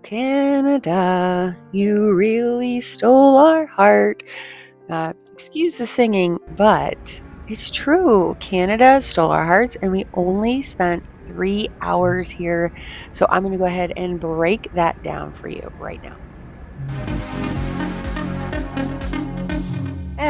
Canada, you really stole our heart. Excuse the singing, but it's true. Canada stole our hearts, and we only spent 3 hours here. So I'm going to go ahead and break that down for you right now.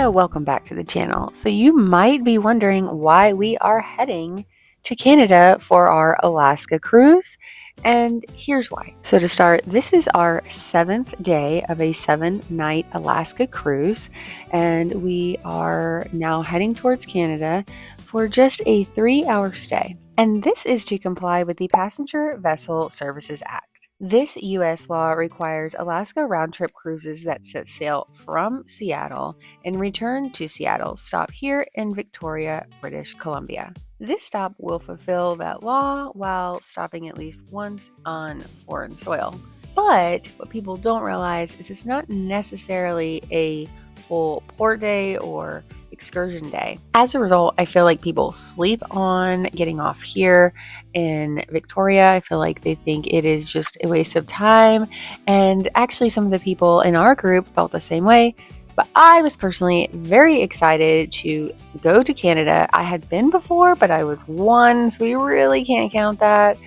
Welcome back to the channel. So you might be wondering why we are heading to Canada for our Alaska cruise. And here's why. So to start, this is our 7th day of a 7-night Alaska cruise. And we are now heading towards Canada for just a 3-hour stay. And this is to comply with the Passenger Vessel Services Act. This U.S. law requires Alaska round-trip cruises that set sail from Seattle and return to Seattle stop here in Victoria, British Columbia. This stop will fulfill that law while stopping at least once on foreign soil. But what people don't realize is it's not necessarily a full port day or excursion day. As a result, I feel like people sleep on getting off here in Victoria. I feel like they think it is just a waste of time. And actually, some of the people in our group felt the same way. But I was personally very excited to go to Canada. I had been before, but I was one, so we really can't count that.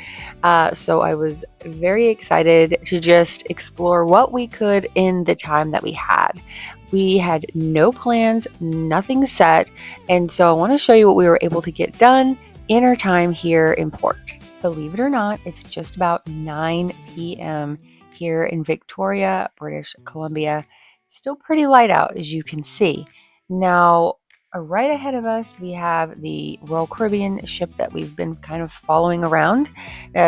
So I was very excited to just explore what we could in the time that we had. We had no plans, nothing set, and so I want to show you what we were able to get done in our time here in port. Believe it or not, it's just about 9 p.m. here in Victoria, British Columbia. It's still pretty light out, as you can see. Now, right ahead of us, we have the Royal Caribbean ship that we've been kind of following around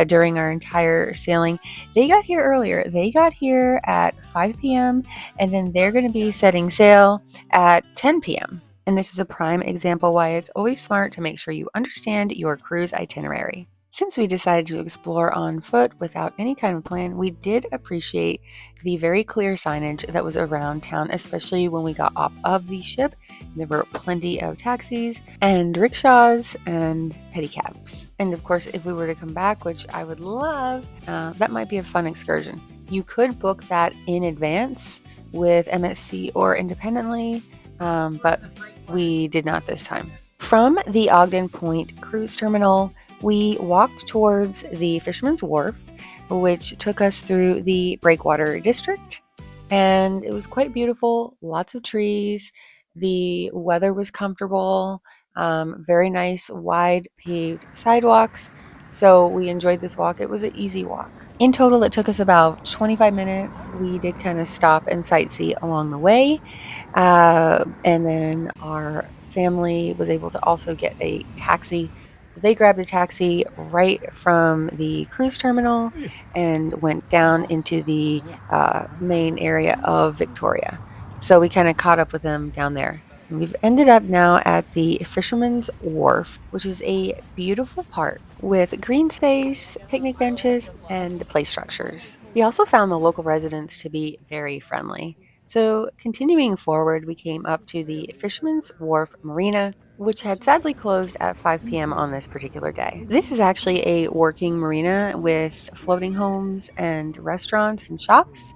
during our entire sailing. They got here earlier. They got here at 5 p.m. and then they're going to be setting sail at 10 p.m. And this is a prime example why it's always smart to make sure you understand your cruise itinerary. Since we decided to explore on foot without any kind of plan, we did appreciate the very clear signage that was around town, especially when we got off of the ship. There were plenty of taxis and rickshaws and pedicabs. And of course, if we were to come back, which I would love, that might be a fun excursion. You could book that in advance with MSC or independently, but we did not this time. From the Ogden Point Cruise Terminal, we walked towards the Fisherman's Wharf, which took us through the Breakwater District, and it was quite beautiful, lots of trees. The weather was comfortable, very nice, wide paved sidewalks, so we enjoyed this walk. It was an easy walk. In total, it took us about 25 minutes. We did kind of stop and sightsee along the way, and then our family was able to also get a taxi. They grabbed a taxi right from the cruise terminal and went down into the main area of Victoria. So we kind of caught up with them down there. And we've ended up now at the Fisherman's Wharf, which is a beautiful park with green space, picnic benches, and play structures. We also found the local residents to be very friendly. So continuing forward, we came up to the Fisherman's Wharf Marina, which had sadly closed at 5 p.m. on this particular day. This is actually a working marina with floating homes and restaurants and shops.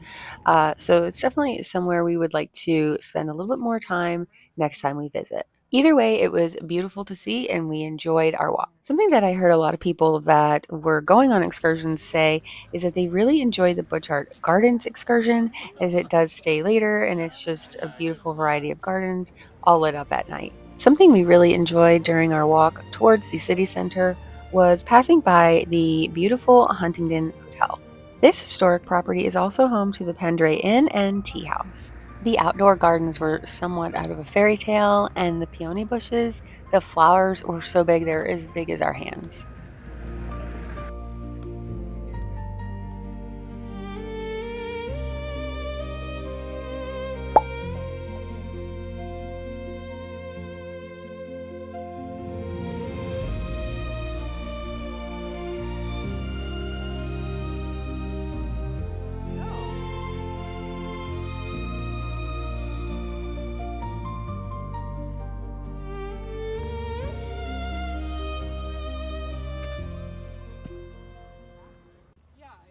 So it's definitely somewhere we would like to spend a little bit more time next time we visit. Either way, it was beautiful to see and we enjoyed our walk. Something that I heard a lot of people that were going on excursions say is that they really enjoyed the Butchart Gardens excursion, as it does stay later and it's just a beautiful variety of gardens all lit up at night. Something we really enjoyed during our walk towards the city center was passing by the beautiful Huntington Hotel. This historic property is also home to the Pendray Inn and Tea House. The outdoor gardens were somewhat out of a fairy tale, and the peony bushes, the flowers were so big they're as big as our hands.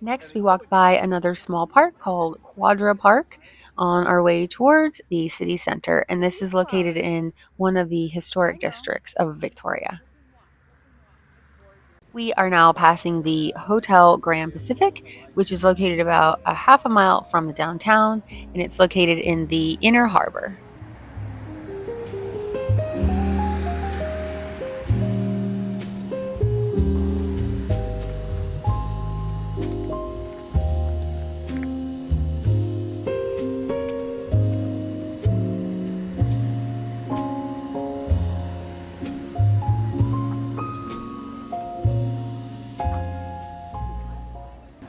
Next, we walked by another small park called Quadra Park on our way towards the city center, and this is located in one of the historic districts of Victoria. We are now passing the Hotel Grand Pacific, which is located about a half a mile from the downtown, and it's located in the inner harbor.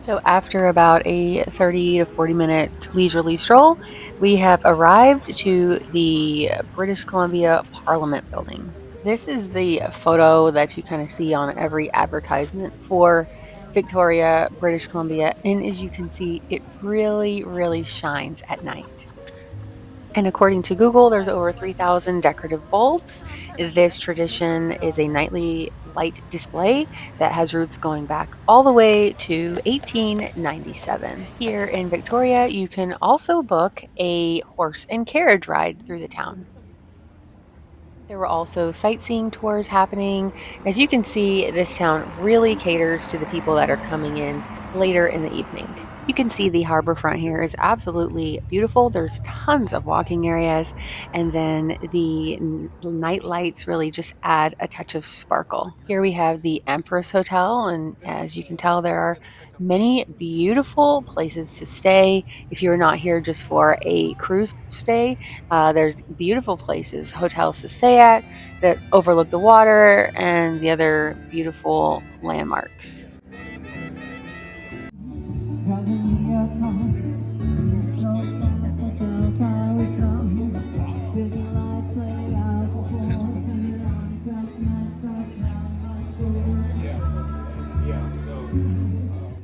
So, after about a 30 to 40-minute leisurely stroll, we have arrived to the British Columbia Parliament building. This is the photo that you kind of see on every advertisement for Victoria, British Columbia. And as you can see, it really, really shines at night. And according to Google, there's over 3,000 decorative bulbs. This tradition is a nightly light display that has roots going back all the way to 1897. Here in Victoria, you can also book a horse and carriage ride through the town. There were also sightseeing tours happening. As you can see, this town really caters to the people that are coming in later in the evening. You can see the harbor front here is absolutely beautiful. There's tons of walking areas, and then the night lights really just add a touch of sparkle. Here we have the Empress Hotel, and as you can tell, there are many beautiful places to stay. If you're not here just for a cruise stay, there's beautiful places, hotels to stay at that overlook the water and the other beautiful landmarks.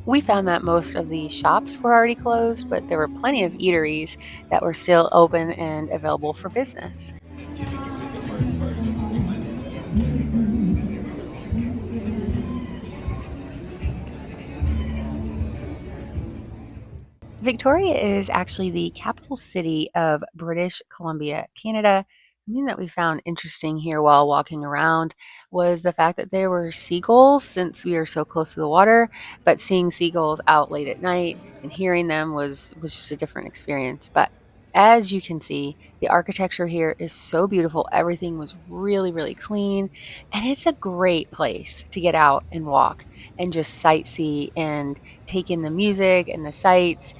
We found that most of the shops were already closed, but there were plenty of eateries that were still open and available for business. Victoria is actually the capital city of British Columbia, Canada. Something that we found interesting here while walking around was the fact that there were seagulls since we are so close to the water, but seeing seagulls out late at night and hearing them was just a different experience. But as you can see, the architecture here is so beautiful. Everything was really, really clean, and it's a great place to get out and walk and just sightsee and take in the music and the sights.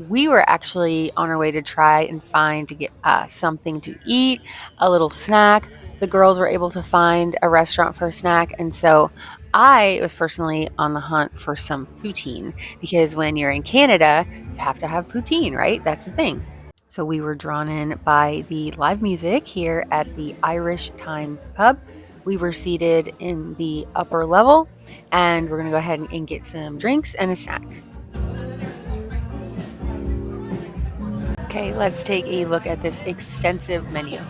We were actually on our way to try and find to get something to eat, a little snack. The girls were able to find a restaurant for a snack, and so I was personally on the hunt for some poutine because when you're in Canada, you have to have poutine, right? That's the thing. So we were drawn in by the live music here at the Irish Times pub. We were seated in the upper level, and we're going to go ahead and get some drinks and a snack. Okay, let's take a look at this extensive menu.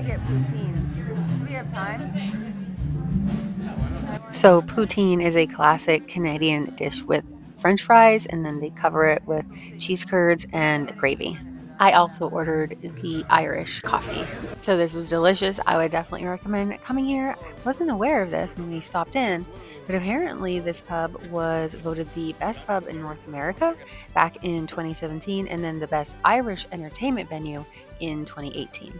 get poutine. Do we have time? So, poutine is a classic Canadian dish with French fries, and then they cover it with cheese curds and gravy. I also ordered the Irish coffee. So, this was delicious. I would definitely recommend coming here. I wasn't aware of this when we stopped in, but apparently, this pub was voted the best pub in North America back in 2017, and then the best Irish entertainment venue in 2018.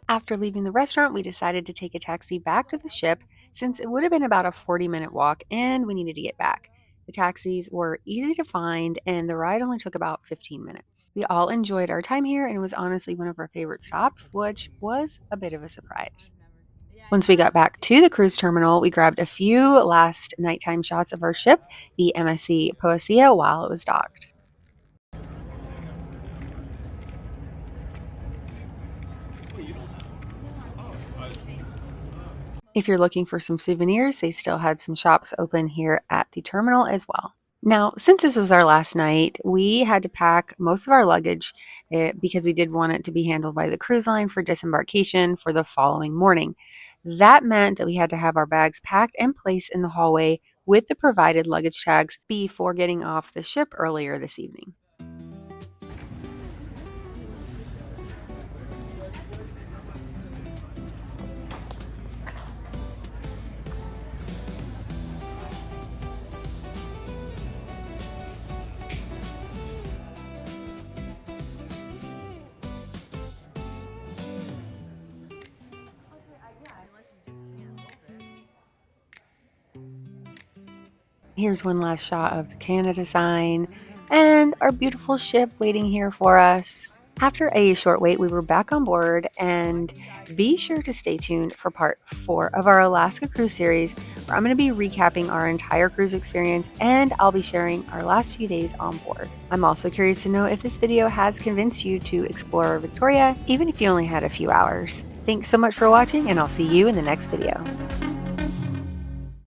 After leaving the restaurant, we decided to take a taxi back to the ship since it would have been about a 40-minute walk and we needed to get back. The taxis were easy to find and the ride only took about 15 minutes. We all enjoyed our time here and it was honestly one of our favorite stops, which was a bit of a surprise. Once we got back to the cruise terminal, we grabbed a few last nighttime shots of our ship, the MSC Alaskan, while it was docked. If you're looking for some souvenirs, they still had some shops open here at the terminal as well. Now, since this was our last night, we had to pack most of our luggage because we did want it to be handled by the cruise line for disembarkation for the following morning. That meant that we had to have our bags packed and placed in the hallway with the provided luggage tags before getting off the ship earlier this evening. Here's one last shot of the Canada sign and our beautiful ship waiting here for us. After a short wait, we were back on board, and be sure to stay tuned for part 4 of our Alaska cruise series, where I'm going to be recapping our entire cruise experience and I'll be sharing our last few days on board. I'm also curious to know if this video has convinced you to explore Victoria, even if you only had a few hours. Thanks so much for watching, and I'll see you in the next video.